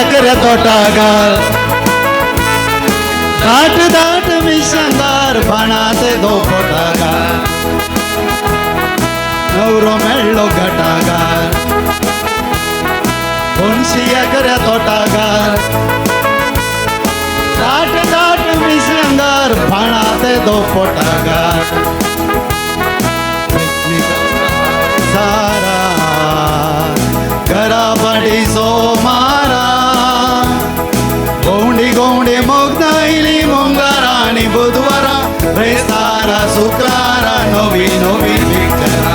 एकऱ्या तोटागार दाट दाट मिशंगार बाणात दो पोटागार नवरो मेळ्ळो घटागार 200 एकऱ्या तोटागार दाट दाट मिशंगार बाणात दो पोटागार सारा घरापडी सोमारा गोंडी गोंडी मोगदायली मंगारा आणि बुधवारा बेसारा शुक्रारा नवी नवी पिक्चरा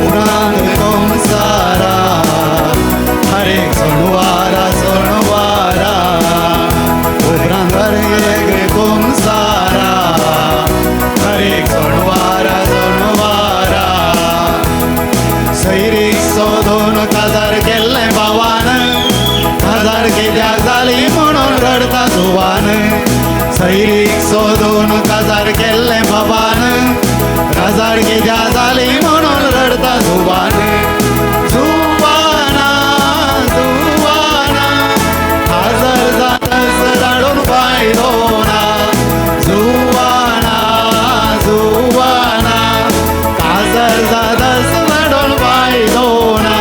उरांग कोमसारा हरेक सोनवारा सोनवारा उरांग हरेक कोमसारा हरेक सोनवारा सोनवारा सैरीक सोदून काजार केल्ले भावान काजार कित्याक जाली म्हणून रडता जुवान सैरीक सोदून काजार केल्ले भावान काजार कित्याक जाली म्हणून रडता जुवान जुवाना जुवाना काजार जातस रडून फायदो ना जुवाना जुवाना काजार जातस रडून फायदो ना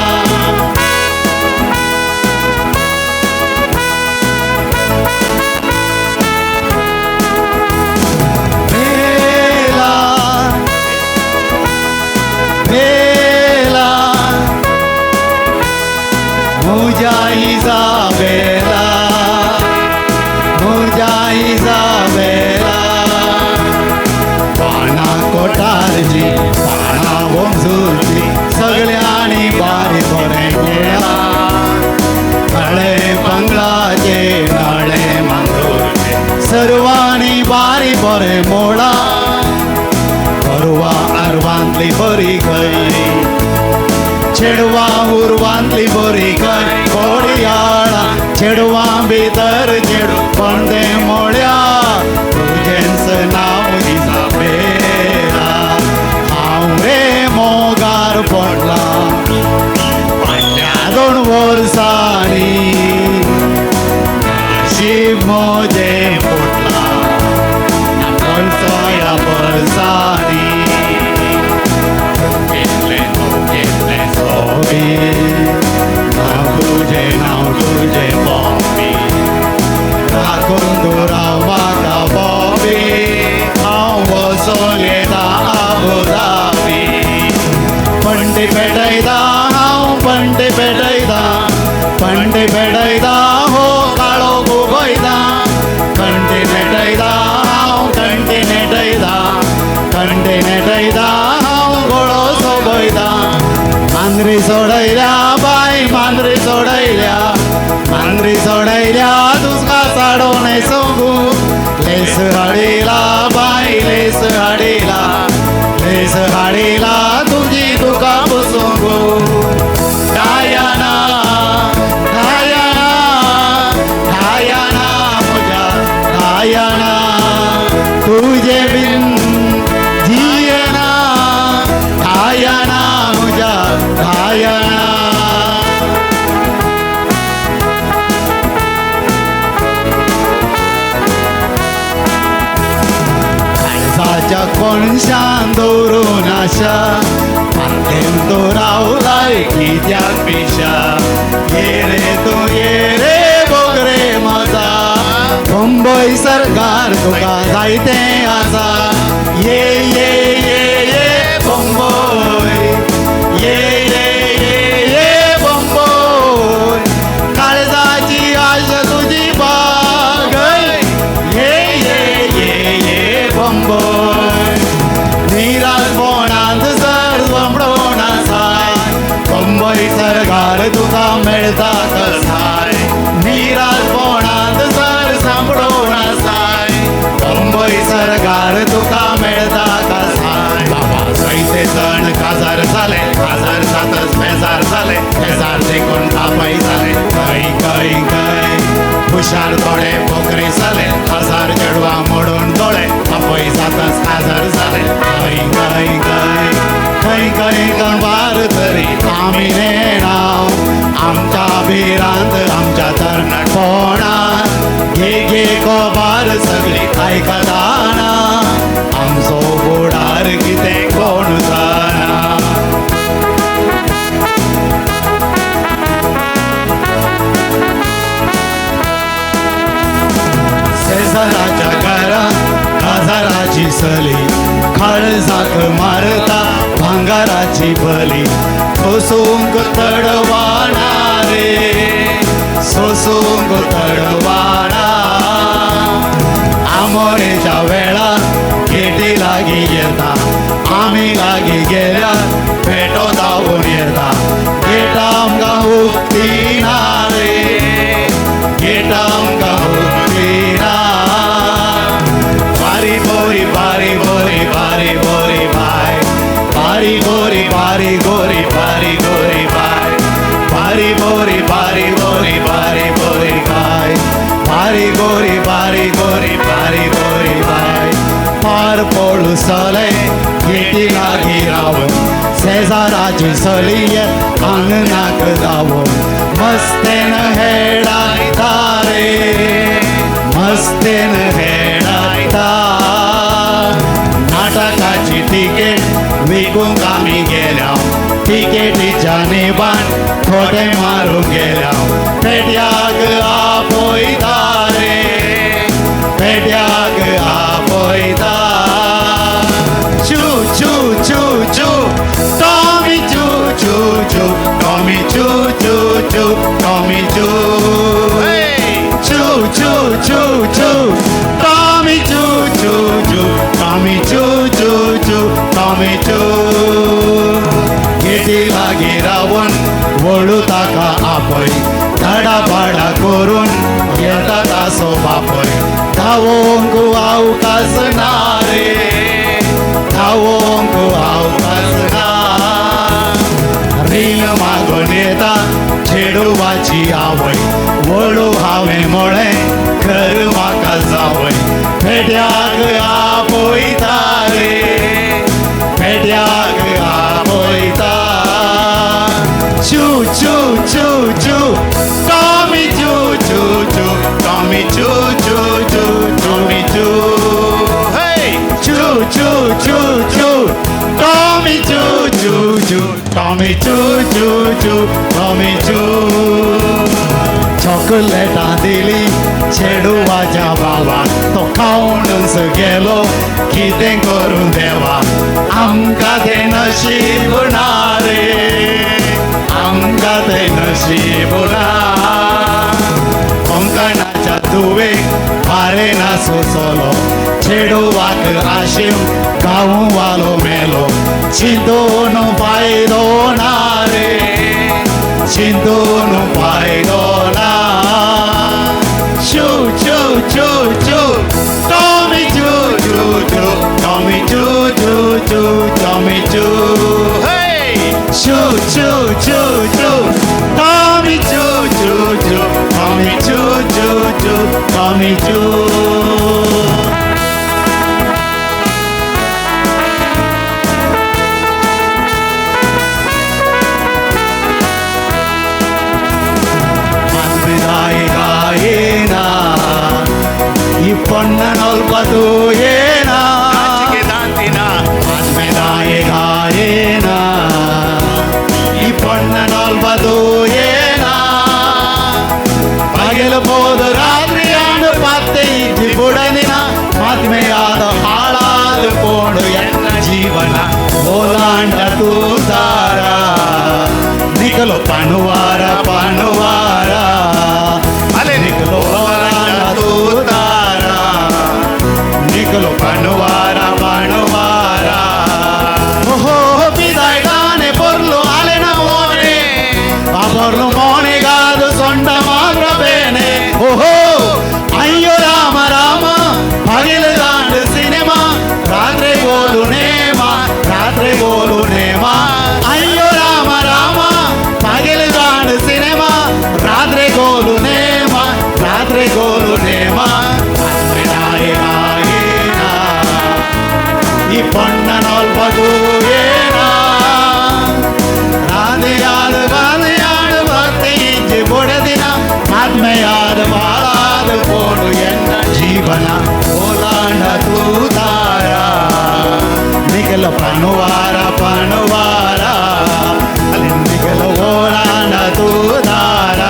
Isabela पाना कोटारजी पाना वंजुरजी सगळ्यांनी बारी बरे केला नळे बंगलाचे नळे मंगूरचे सर्वांनी बारी बरे मोडा परवा अरवांतली बरी गई चेडवा उर्वांतली बरी गई कोडयाळा चेडवा भितर चेडू पणदे मोड्या तुजेंच नाव इसाबेला हांव रे मोगार पडला फाटल्या 2 वर्सांनी नशीब म्हजे फुटला ह्या वर्सांनी नाव तुझे बॉबी राखून दुराव म्हाका बॉबी हांव वचून येता आबुधाबी पंटी पेटयता हांव पंटी पेटयता हो काळो गुगयता कंटी नेटयता हांव कंटी नेटयता हांव गळो सोबयता मांद्री सोडयल्या बाय मांद्री सोडयल्या तुका साडो न्हेसोंगू लेस हाडिला बाय लेस हाडिला तुजी तुका बसोंगू डायाना म्हज्या डायाना तुजे बिन जियेना डायाना म्हज्या डायाना काळजाच्या कोणशान दवरून आशा फाटल्यान तो रावलाय कित्याक पिशा ये रे बोगरे मजा मुंबई सरकार तुका जायते आसा ये मुंबई ये मुंबई काळजाची आश तुजी बागय ये मुंबई निराळपणांत जर सोंपडून आसाय मुंबई सरकार तुका मेळटा कसाय निराळपणांत जर सांपडून आसाय मुंबई सरकार तुका मेळटा कसाय बाबा जायते जण काजार जाले काजार जातच बेजार जाले बेजार देखून तापय जाले खंय हुशार थोडे पोकरे जाले हजार चेडवा मोडून दोळे तापय जातच काजार जाले खंय गणवार तरी आमी नेणाव आमच्या भिरांत आमच्या तरणाट आयकताना आमचो फुडार कितें कोण जाणा. सेजाराच्या घरात काजाराची सली काळजाक मारता भांगाराची बली सोसूंक तडवाना रे सोसूंक तडवाना. आमोरेच्या वेळार गेटी लागीं येता आमी लागीं गेल्यार पेटो धांवून येता. गेटां आमकां उक्तीना रे गेटां आमकां उक्तीना. बारी बोरी बारी बोरी बारी बोरी बाय बारी गोरी बारी गोरी बारी गोरी बाय बारी बोरी बारी बोरी बारी बोरी बाय बारी गोरी बारी गोरी बारी गोरी बाय. पार पडू सले गेटी लागीं रावन शेजाराची सली आंगणाक धांवून मस्तेन हेडायता रे मस्तेन हेडायता. नाटकाची तिकेट विकूंक आमी गेल्या तिकेटीच्या नेबान खोटे मारूंक गेल्या. पेट्याक आपयता रे पेट्याक आपयता. चू चू चू चू टॉमी चू चू चू टॉमी चू चू चू टॉमी चू चू चू चू चू टॉमी चू चू चू टॉमी चू चू चू टॉमी चू. गेटी लागीं रावन वळू ताका आपय धडाबाडा करून येता तासो बापय. धावोंक अवकाश ना रे धावोंक अवकाश ना. रील मागून येता चेडवाची आवय वळू हांवें म्हळें घर म्हाका जावय. पेट्याक आपयता रे पेट्याक आपयता. चू चू चू चू टॉमी चू चू चू टॉमी चू चू चू टॉमी चू चू चू चू चू टॉमी चू चू चू टॉमी चू चू चू टॉमी चू. चॉकलेटां दिली चेडवाच्या बाबाक तो खावनूच गेलो कितें करूं देवा. आमकां तें नशीब ना रे आमकां तें नशीब ना. कोंकणाच्या तुवेक पारेना सोंसलो चेडवाक आशिम गांव वालो मेलो. चिंतून फायदो ना रे चिंतून फायदो ना. चू चू चू चू टॉमी चू चू चू टॉमी चू चू चू टॉमी चू चू चू चू चू टॉमी चू चू चू टॉमी चू चू चू टॉमी चू. గాయేనా ఈ పొన్ననొల్పదు ఏనా గాయేనా ఈ పొన్ననొల్పదు ఏనా. ಪಗಲಬಹುದು ರಾತ್ರಿಯಾನು ಪತ್ತೆ ಇದ್ದು ಬುಡನಿನ ಮದ್ಮೆಯಾದ ಹಾಳಾದ ಪೋಡು ಎನ್ನ ಜೀವನ ಓಲಾಂಡ ತೂತಾರ ನಿಕಲು ಪನುವಾರ ಪನುವಾರ ಅಲೆ ನಿಕಲು ಓಲಾಂಡ ತೂತಾರ ನಿಕಲು ಪನುವಾರ ಪನುವಾರ. ಓಹೋ ಬಿದಾಯ್ದಾನೆ పొర్లు అలెన మోనే ఆ పొర్లు మోనే కాదు సొంట మాత్ర బేనే. ఓహో అయ్యో రామ రామ పగిలిదాండు సినిమా రాత్రి గోలు నేమా రాత్రి గోలు నేమా. అయ్యో రామ రామ పగిలిదాండు సినిమా రాత్రి గోలు నేమా రాత్రి గోలు నేమా. ಈ ಪೊನ್ನನೊಲ್ಪದು ಏನಾ ರಾಧೆಯಾದ ಬಾಧೆಯಾದ ಭಕ್ತಿ ಇಜ್ಜಿ ಬುಡದಿನ ಆತ್ಮೆಯಾದ ಬಾಳಾದ ಪೋಡು ಎನ್ನ ಜೀವನ ಓಲಾಂಡ ओलांडा तू दारा निकल पणवारा पणवारा निकल ओलांडा तू दारा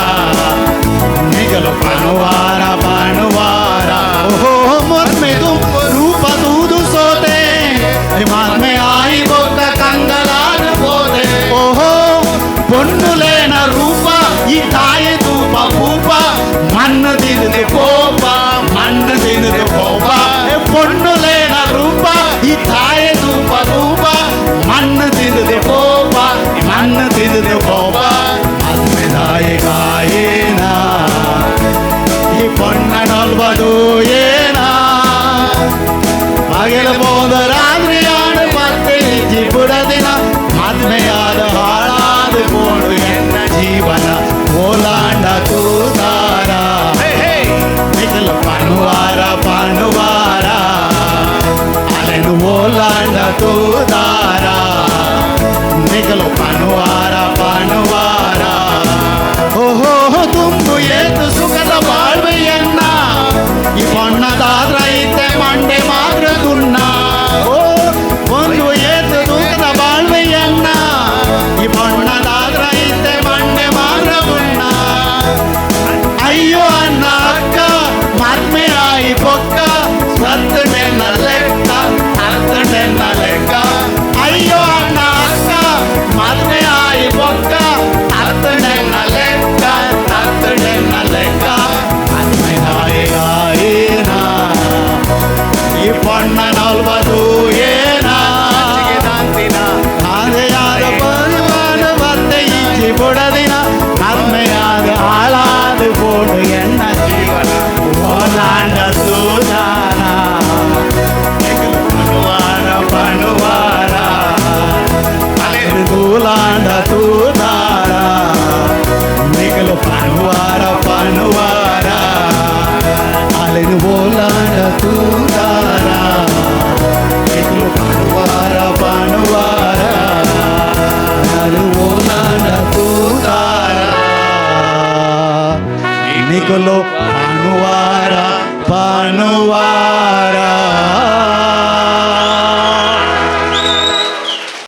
निकल पणवारा पणवारा ओहो मत में तुम रूप दूध सोते हिमात में आई बोका कंगलान बोते ओहो పొన్నులేన రూప ఈ తాయ తూప పూప మన్ను తినదు కోప మన్ను తినదు కోప పొన్నులేన రూప ఈ తాయ తూప పూప మన్ను తినదు కోప మన్ను తినదు కోప అద్మిదాయ కాయేనా ఈ పొన్న నొల్వదు ఏనా ಪಗಲ ಹೋದ ರಾತ್ರಿಯಾಡು ಮತ್ತೆ ಜಿಪುಡದಿನ ಮದ್ಮೆಯಾದ ಹಾಳಾದ ಗೋಡು ಎನ್ನ ಜೀವನ ಓಲಾಂಡ ತೂದಾರ ನಿಖಲ ಪಣವಾರ ಪಣವಾರ ಅಲೆನು ಓಲಾಂಡ ತೂದಾರ ನಿಖಲ ಪಣವಾರ ಪಣವಾರ ಓಹೋ ತುಂಬು ಏತು ಸುಖದ ಬಾಳ್ವೆಯನ್ನ ಈ ಬಣ್ಣದಾದ್ರ ಐತೆ ಮಂಡೆ ಮಾತ್ರ